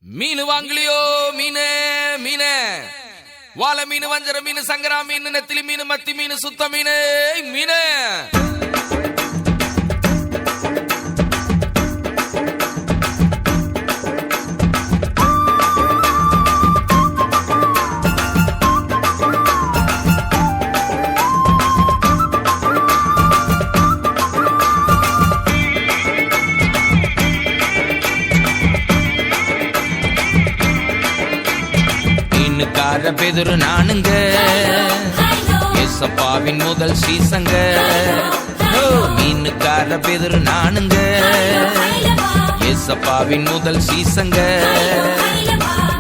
மீன் வாங்கலையோ மீனே மீனே வாழை மீன் வஞ்சர மீன் சங்கரா மீன் நெத்திலி மீன் மத்தி மீன் சுத்த மீனே மீனே மீனுக்கார பெதுரு நானுங்க ஏசப்பாவின் முதல் சீசங்க மீனுக்கார பெதுரு நானுங்க ஏசப்பாவின் முதல் சீசங்க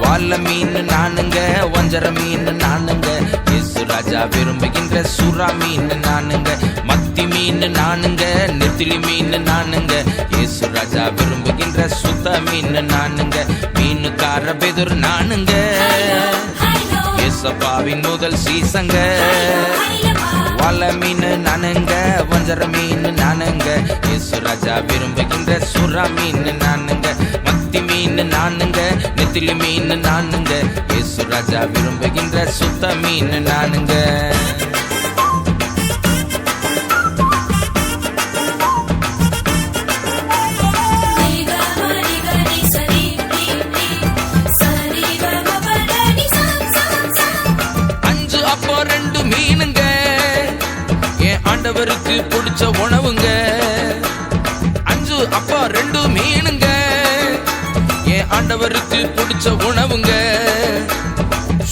வாழ மீன் நானுங்க வஞ்சர மீன் நானுங்க இயேசு ராஜா விரும்புகின்ற சுறா மீன் நானுங்க மத்தி மீன் நானுங்க நெத்திலி மீன் நானுங்க இயேசு ராஜா விரும்புகின்ற சுத்த மீன் நானுங்க மீனுக்கார பெதுரு நானுங்க ஏசப்பாவின் முதல் சீசங்க வாழ மீன் நானுங்க வஞ்சர மீன் நானுங்க இயேசு ராஜா விரும்புகின்ற சுறா மீன் நானுங்க மத்தி மீன் நானுங்க நெத்திலி மீன் நானுங்க இயேசு ராஜா விரும்புகின்ற சுத்த மீன் நானுங்க ஆண்டவருக்கு பிடிச்ச உணவுங்க அஞ்சு அப்பா ரெண்டு மீனுங்க என் ஆண்டவருக்கு பிடிச்ச உணவுங்க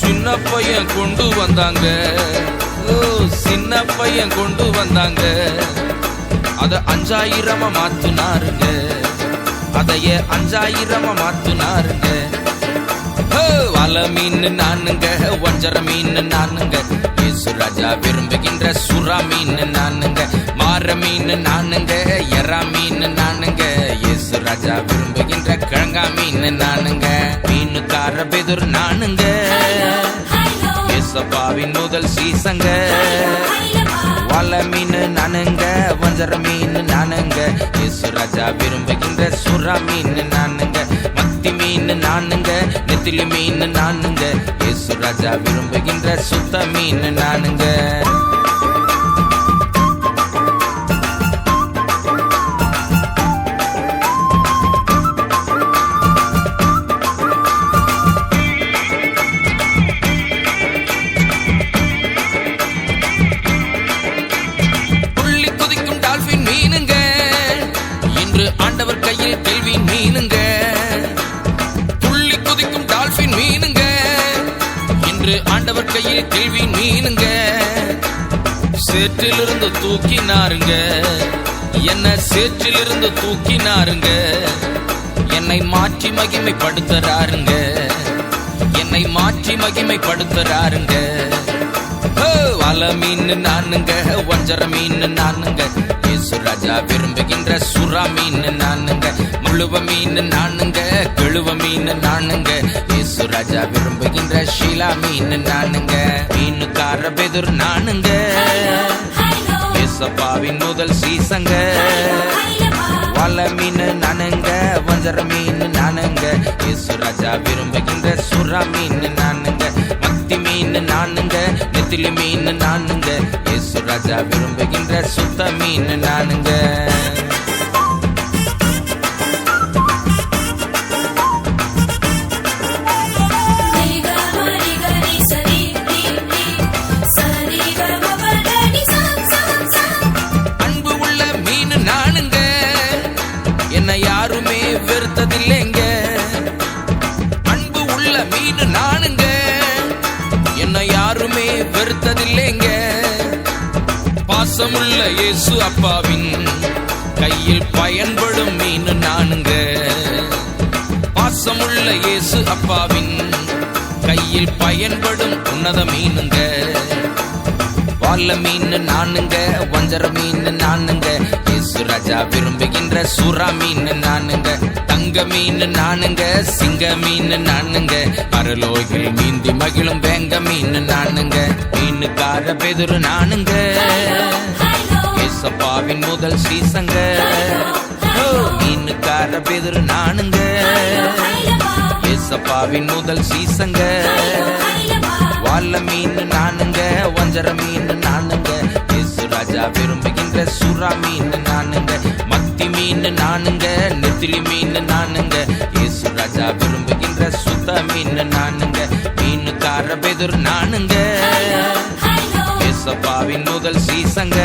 சின்ன பையன் கொண்டு வந்தாங்க சின்ன பையன் கொண்டு வந்தாங்க அத 5000 மாத்துனாருங்க அதைய 5000 மாத்துனாருங்க வாழ மீன் நானுங்க வஞ்சர மீன் நானுங்க இயேசு ராஜா விரும்புகின்ற சுறா மீன் நானுங்க மாற மீன் நானுங்க எறா மீன் நானுங்க இயேசு ராஜா விரும்புகின்ற கிழங்கா மீன் நானுங்க மீனுக்கார பெதுரு நானுங்க ஏசப்பாவின் முதல் சீசங்க வாழ மீன் நானுங்க வஞ்சர மீன் நானுங்க இயேசு ராஜா விரும்புகின்ற சுறா மீன் நானுங்க மத்தி மீன் நானுங்க நெத்திலி மீன் நானுங்க இயேசு ராஜா விரும்புகின்ற சுத்த மீன் நானுங்க புள்ளி குதிக்கும் டால்பின் மீனுங்க இன்று ஆண்டவர் கையில் கேள்வி மீனுங்க மீனுங்க இன்று ஆண்டவர் கையில் கேள்வி மீனுங்க சேற்றிலிருந்து தூக்கினாருங்க என்ன சேற்றிலிருந்து தூக்கினாருங்க என்னை மாற்றி மகிமைப்படுத்துறாருங்க என்னை மாற்றி மகிமைப்படுத்துறாருங்க வாழ மீன் நானுங்க வஞ்சர மீன் நானுங்க இயேசு ராஜா விரும்புகின்ற சுறா மீன் நானுங்க முழுவ மீன் நானுங்க கெழுவ மீன் நானுங்க இயேசு ராஜா விரும்புகின்ற ஷீலா மீன் நானுங்க மீனுக்கார பெதுரு நானுங்க ஏசப்பாவின் முதல் சீசங்க வாழ மீன் நானுங்க வஞ்சர மீன் நானுங்க இயேசு ராஜா விரும்புகின்ற சுறா மீன் நானுங்க மத்தி மீன் நானுங்க நெத்திலி மீன் நானுங்க இயேசு ராஜா விரும்புகின்ற சுத்த மீன் நானுங்க அன்பு உள்ள மீன் நானுங்க என்னை யாருமே வெறுத்ததில்லைங்க அன்பு உள்ள மீன் நானுங்க என்னை யாருமே வெறுத்ததில்லைங்க பாசமுள்ள இயேசு அப்பாவின் கையில் பயன்படும் மீன் நானுங்க பாசமுள்ள இயேசு அப்பாவின் கையில் பயன்படும் உன்னத மீனுங்க வாழ மீன் நானுங்க வஞ்சர மீன் நானுங்க இயேசு ராஜா விரும்புகின்ற சுறா மீன் நானுங்க தங்க மீன் நானுங்க சிங்க மீன் நானுங்க பரலோகில் மீந்தி மகிழும் வேங்க மீன் நானுங்க மீனுக்கார பெதுரு நானுங்க ஏசப்பாவின் முதல் சீசங்க மீனுக்கார பெதுரு நானுங்க ஏசப்பாவின் முதல் சீசங்க. வால்ல மீன் நானுங்க, வஞ்சர மீன் நானுங்க, இயேசு ராஜா விரும்புகின்ற சுறா மீன் நானுங்க, மத்தி மீன் நானுங்க, நெத்திலி மீன் நானுங்க, இயேசு ராஜா விரும்புகின்ற சுத்த மீன் நானுங்க, மீனுக்கார பெதுர் நானுங்க, ஏசப்பாவின் முதல் சீசங்க.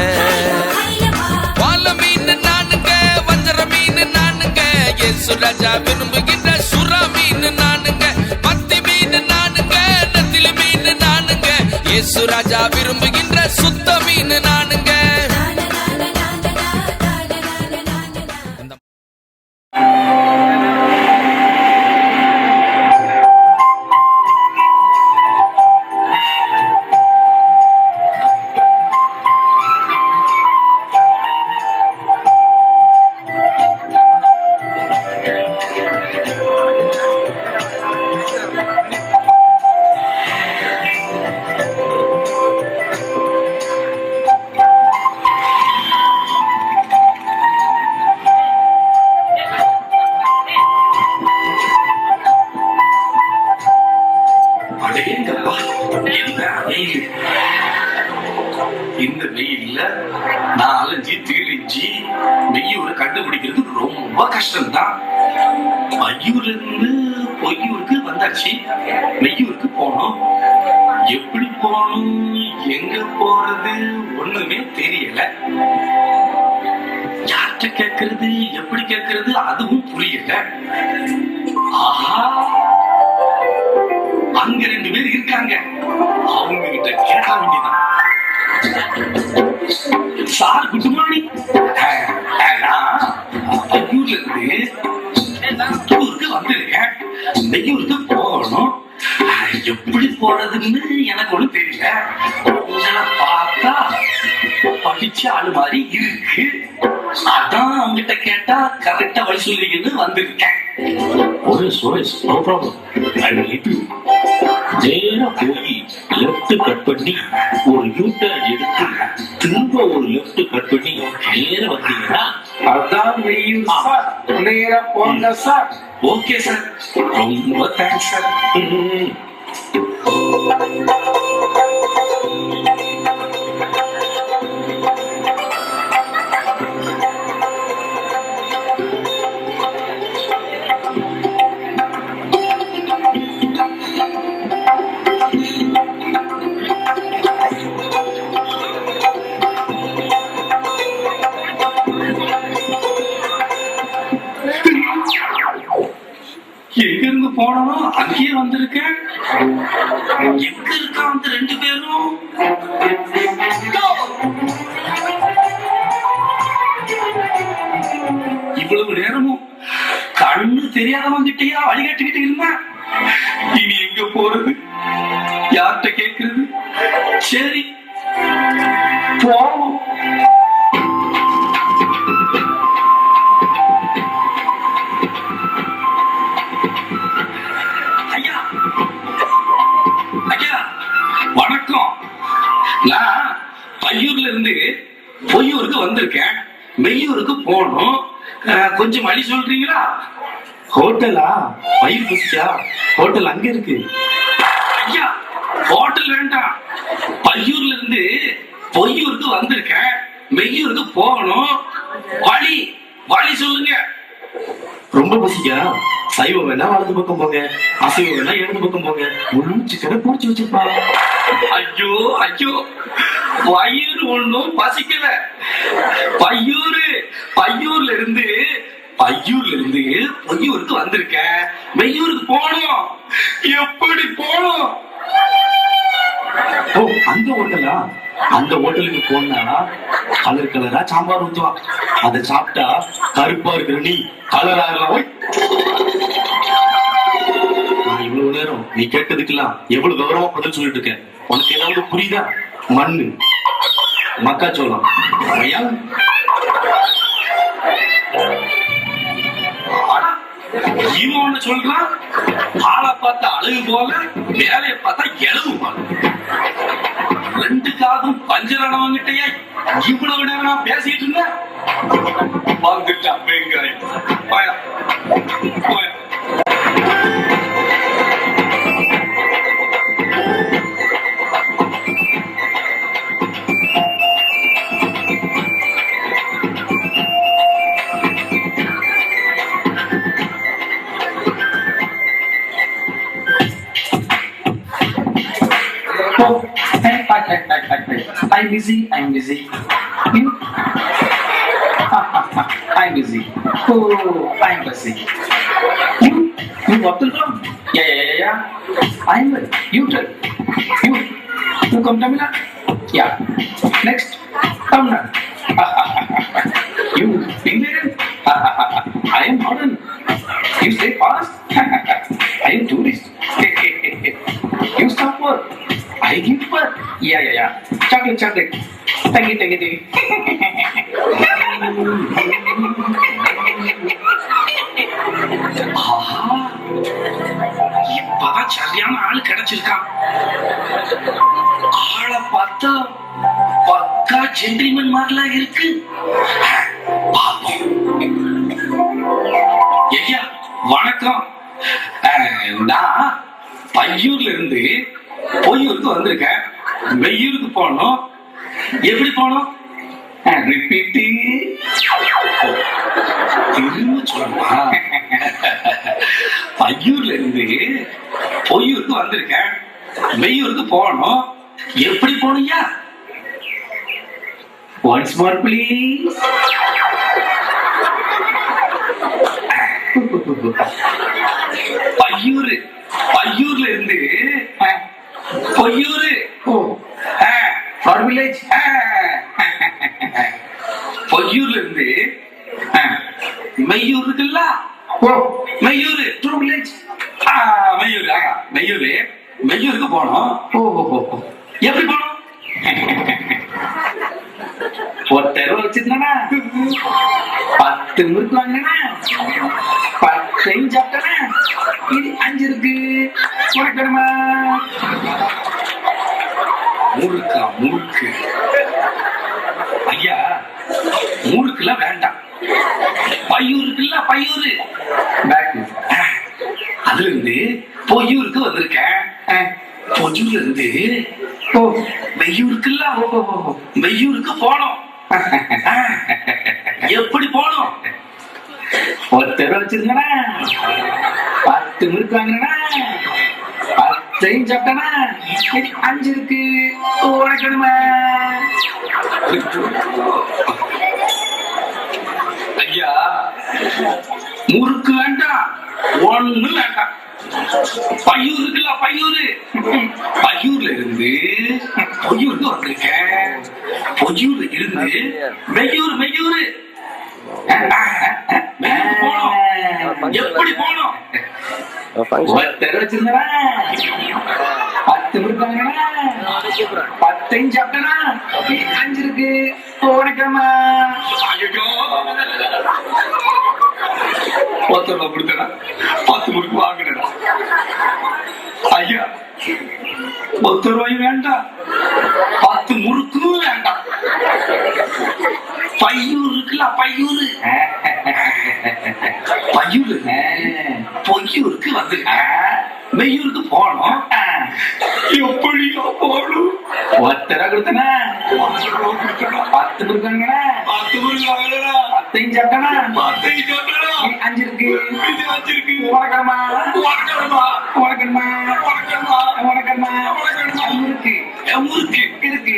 வால்ல மீன் நானுங்க, வஞ்சர மீன் நானுங்க, இயேசு ராஜா விரும்புகின்ற சுறா மீன் நானுங்க, மத்தி மீன் நானுங்க, நெத்திலி மீன் நானுங்க, இயேசு ராஜா விரும்புகின்ற சுத்த மீன் நானுங்க. இந்த வெயில்ல நான் அலைஞ்சி திரிஞ்சி மெய்யூரை கண்டுபிடிக்கிறது ரொம்ப கஷ்டம்தான். மையூர்ல இருந்து பொய்யூருக்கு வந்தாச்சு. மெய்யூருக்கு போனோம். எப்படி போகணும், எங்க போறது ஒண்ணுமே தெரியல. யார்கிட்ட கேட்கறது, எப்படி கேட்கறது அதுவும் புரியல. ஆஹா, அங்க 2 பேர் இருக்காங்க. அவங்க கிட்ட கேட்க வேண்டியதான். Sir, good morning. மெய்யூர்ல இருந்து ஊருக்கு வந்திருக்கேன். மெய்யூருக்கு போகணும். எப்படி போறதுன்னு எனக்கு ஒண்ணு தெரியல. உங்களை பார்த்தா படிச்ச ஆளு மாதிரி இருக்கு. அதான் அவங்கிட்ட கேட்டா கரெக்டா வழி சொல்லுவீங்கன்னு வந்திருக்கேன். No problem. I will help you. நேரா போய் லெஃப்ட் கட் பண்ணி ஒரு யூட்டர்ன் எடுத்து திரும்ப ஒரு லெஃப்ட் கட் பண்ணி நேரா வந்தீங்கன்னா அதான் மெய்யூர் சார். நேரா போங்க சார். ஓகே சார், ரொம்ப தேங்க்ஸ் சார். எங்க இருந்து போனோமோ அங்கேயே வந்திருக்கேன். எங்க இருக்கா அந்த 2 பேரும்? இவ்வளவு நேரமும் கண்ணு தெரியாதவங்கிட்டயா வழிகாட்டுக்கிட்டு இருந்தா, இனி எங்க போறது, யார்கிட்ட கேட்கறது? சரி, போவோம். வணக்கம். நான் பையூர்ல இருந்து பொய்யூருக்கு வந்திருக்கேன். மெய்யூருக்கு போகணும். கொஞ்சம் வழி சொல்றீங்களா? ஹோட்டலா? பயிர் புசிச்சா ஹோட்டல் அங்க இருக்கு. ஐயா, ஹோட்டல் வேண்டாம். பையூர்ல இருந்து பொய்யூருக்கு வந்திருக்கேன். மெய்யூருக்கு போகணும். வழி வழி சொல்லுங்க. ரொம்ப பசிக்கா? சைவம் வேணா வலது பக்கம் போங்க, அசைவம் வேணா இடது பக்கம் போங்க. முழு சிக்கனை பொரிச்சு வச்சிருப்பா. ஐயோ ஐயோ, வயிறு ஒண்ணும் பசிக்கல. பையூர்ல இருந்து பொய்யூருக்கு வந்திருக்கேன். மெய்யூருக்கு போகணும். எப்படி போகணும்? ஓ, அந்த ஹோட்டலா? அந்த ஹோட்டலுக்கு போனா கலர் கலரா சாம்பார் ஊத்துவா. அதை சாப்பிட்டா கருப்பா இருக்கிற நீ கலர் ஆகலாம். நான் இவ்வளவு நேரம் நீ கேட்டதுக்கெல்லாம் எவ்வளவு கௌரவமா பதில் சொல்லிட்டு இருக்கேன். உனக்கு ஏதாவது புரியுதா? மண்ணு, மக்காச்சோளம், இவன் சொல்றான். ஆளை பார்த்தா அழகு போல, வேலையை பார்த்தா எழவு போல. 2 காதும் பஞ்சரணவங்கிட்டயா இவ்வளவு நேரம் நான் பேசிட்டு இருந்தேன். வந்துட்டான் வெங்காயம். I'm busy. I'm busy. You? I'm busy. Oh, I'm busy. You? You what to come? Yeah. I'm well. You tell. You come Tamil Nadu? Yeah. Next, Tamil Nadu. You Indian? I am modern. You say fast? I am tourist. You stop work. I give work. Yeah. Chocolate. Take it. ஆஹா, இப்பதான் சரியான ஆள் கிடைச்சிருக்கான். ஆளை பார்த்தா பக்கா gentleman மாதிரிலாம் இருக்கு. பாப்போம். ஐயா வணக்கம். நான் பையூர்ல இருந்து பொய்யூருக்கு வந்திருக்கேன். வெய்யூருக்கு போகணும். எப்படி போகணும்? ரிப்பீட்டு திரும்ப சொல்லணுமா? பையூர்ல இருந்து பொய்யூருக்கு வந்திருக்கேன். வெய்யூருக்கு போகணும். எப்படி போகணும்யா? Once more please. பையூர்ல இருந்து பொய்யூரு வில்லேஜ். பொய்யூர்ல இருந்து மெய்யூர் இருக்குல்ல, மெய்யூரு ட்ரூ வில்லேஜ். மெய்யூருக்கு போனோம். எப்படி போனோம்? ஒருத்தர் வச்சிருந்தானா 10 முறுக்கு வாங்கினா 10 சாப்பிட்டானா இது 5 இருக்கு. உனக்கணுமா? முறுக்கு ஐயா, முறுக்குலாம் வேண்டாம். பையூர் இருக்குல்ல, பையூரு அதுல இருந்து பொய்யூருக்கு வந்திருக்கேன். பொய்யூர்ல இருந்து வெய்யூருக்குல்ல, வெய்யூருக்கு போனோம். எப்படி போனோம்? ஒருத்தர் வச்சிருந்தா 10 முறுக்கு வாங்கினா 10 சாப்பிட்டானா 5 இருக்கு. உனக்கணுமா? ஐயா, முறுக்கு வேண்டாம், ஒண்ணு வேண்டாம். பையூர் இருக்குல்ல, பையூர்ல இருந்து பொய்யூருக்கு வந்திருக்கேன். பொய்யூர்ல இருந்து மெய்யூரு போனோம். எப்படி போனோம்? ஒருத்தர் வச்சிருந்தா 10 முறுக்கு வாங்கினா 10 சாப்பிட்டானா 5 இருக்கு. உனக்கணுமா? ஒருத்தர் கொடுத்தா 10 முறுக்கு வாங்கினா ஐயா, 10 ரூபாயும் வேண்டாம், 10 முறுக்கும் வேண்டாம். பையூர் இருக்குல்ல, பையூரு பொய்யூருக்கு வந்துருக்க. மெய்யூருக்கு போனோம். எப்படியோ போகணும். ஒருத்தர கொடுத்தனா 10 கொடுத்தாங்க. 10 சாப்பிட்டானா 5 இருக்கு. உனக்கணுமா? முறுக்கு இருக்கு.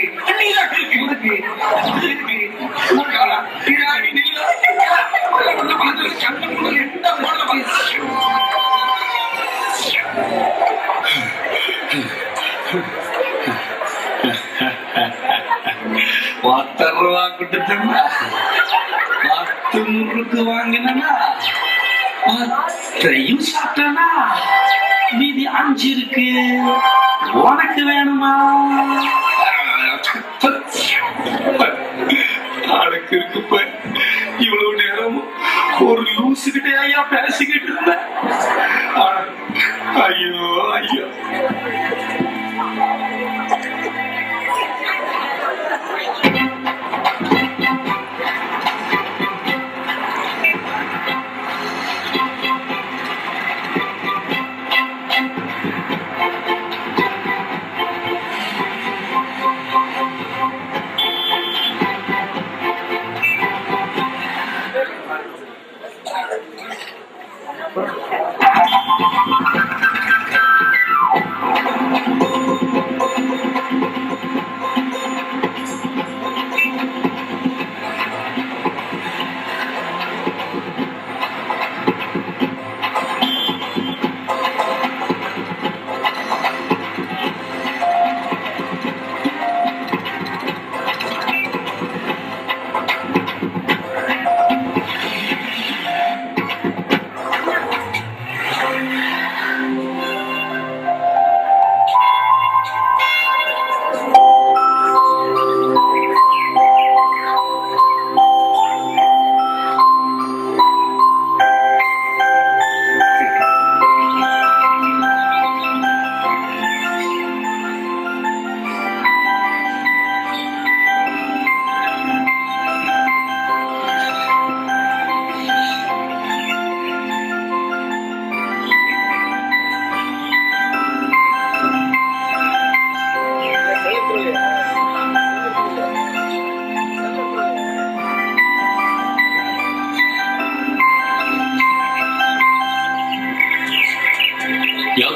₹10 கொடுத்தா 10 முறுக்கு வாங்கினா 10 சாப்பிட்டானா மீதி 5 இருக்கு. உனக்கு வேணுமா? அடக்கு இருக்குப்ப. இவ்வளவு நேரம் ஒரு லூசுகிட்டே ஐயா பேசிக்கிட்டு இருந்தேன். ஐயோ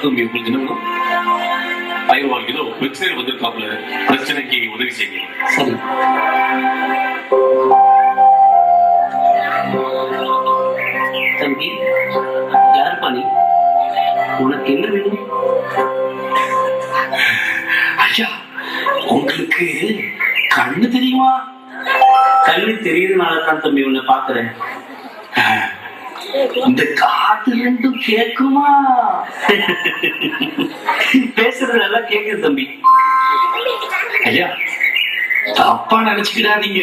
தம்பி உங்களுக்கு என்ன வேணும்? 1000 கிலோ வெப்சைட் வந்திருக்காப்புல, பிரச்சனைக்கு உதவி செய்யுங்க. சரி. தம்பி, யாருப்பா நீ? உனக்கு என்ன வேணும்? ஐயா, உங்களுக்கு கண்ணு தெரியுமா? கண்ணு தெரியுதுனால தான் தம்பி உன்னை பாக்குறேன். இந்த காது ரெண்டும் கேக்குமா? பேசுறது நல்லா கேக்குது தம்பி. ஐயா, தப்பா நினைச்சுக்கிடாதீங்க.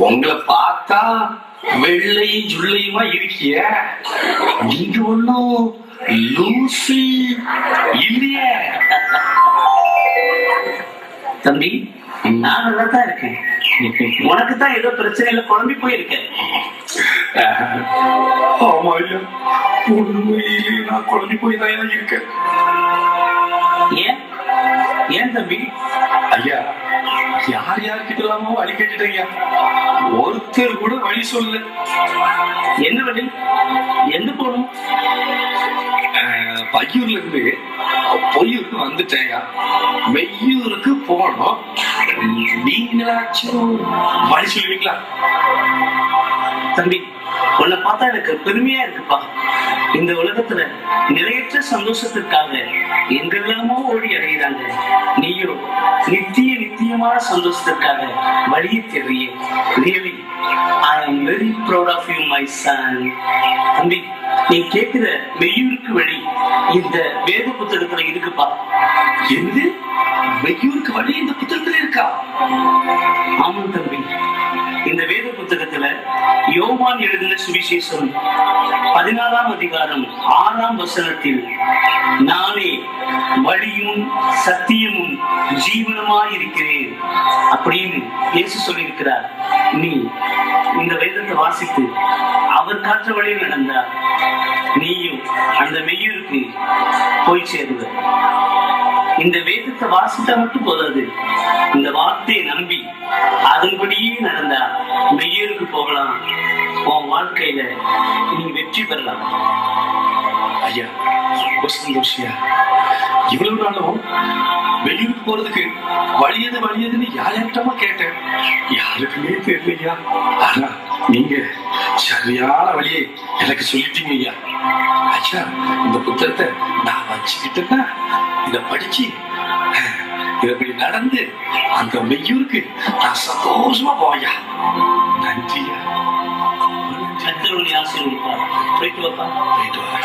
உங்களை பார்த்தா வெள்ளையும் ஜுள்ளையுமா இருக்கிய, நீங்க ஒண்ணும் லூசி இல்லையே. தம்பி, நான் நல்லா தான் இருக்கேன். உனக்கு தான் ஏதோ பிரச்சனையில குழம்பி போயிருக்கேன். ஆமா ஐயா, உண்மையிலே நான் குழம்பி போய் தான் இருக்கேன். ஏன் ஏன் தம்பி? ஐயா, யார் யார்கிட்ட எல்லாமோ வழி கேட்டுட்டீங்க, ஒருத்தர் கூட வழி சொல்லல. என்ன வழி? எங்க போகணும்? பையூர்ல இருந்து பொய்யூருக்கு வந்துட்டேங்க. மெய்யூருக்கு போனோம். நீங்களாச்சும் வழி சொல்லுவீங்களா? தம்பி, உன்னை பார்த்தா எனக்கு பெருமையா இருக்குப்பா. இந்த உலகத்துல நிறையற்ற சந்தோஷத்துக்காக எங்கெல்லாமோ ஓடி அடைகிறாங்க. நீயும் நித்தியமான சந்தோஷத்துக்காக வழியை தெரிய. Really I am very proud of you my son. தம்பி, நீ கேட்கிற மெய்யூருக்கு வழி இந்த வேத புத்தகத்துல இருக்குப்பா. என்னது, மெய்யூருக்கு வழி இந்த புத்தகத்துல இருக்கா? ஆமாம் தம்பி, இந்த வேத புத்தகத்துல யோவான் எழுதின சுவிசேஷம் 14ஆம் அதிகாரம் 6ஆம் வசனத்தில், நானே வழியும் சத்தியமும் ஜீவனமாய் இருக்கிறேன் அப்படின்னு இயேசு சொல்லியிருக்கிறார். நீ இந்த வேதத்தை வாசித்து அவர் காற்ற வழியில் நடந்தா நீயும் அந்த மெய்யூருக்கு போய் சேருவ. இந்த வேதத்தை வாசித்தா மட்டும் போதாது, இந்த வார்த்தையை நம்பி அதன்படியே நடந்தா மெய்யூருக்கு போகலாம். உன் வாழ்க்கையில நீ வெற்றி பெறலாம். ஐயா, ரொம்ப சந்தோஷியா. இவ்வளவு நாளும் வெளியூருக்கு போறதுக்கு வழியதுன்னு யார்கிட்டமா கேட்டேன், யாருக்குமே தெரியலையா. ஆனா நீங்க சரியான வழியை எனக்கு சொல்லிட்டீங்க ஐயா. ஐயா, இந்த புத்தகத்தை நான் வச்சுக்கிட்டேன்னா இத படிச்சு இப்படி நடந்து அந்த மெய்யூருக்கு நான் சந்தோஷமா போவையா. நன்றியா. கர்த்தர் உன்னை ஆசீர்வதிப்பார். போயிட்டு வாப்பா. போயிட்டு வா.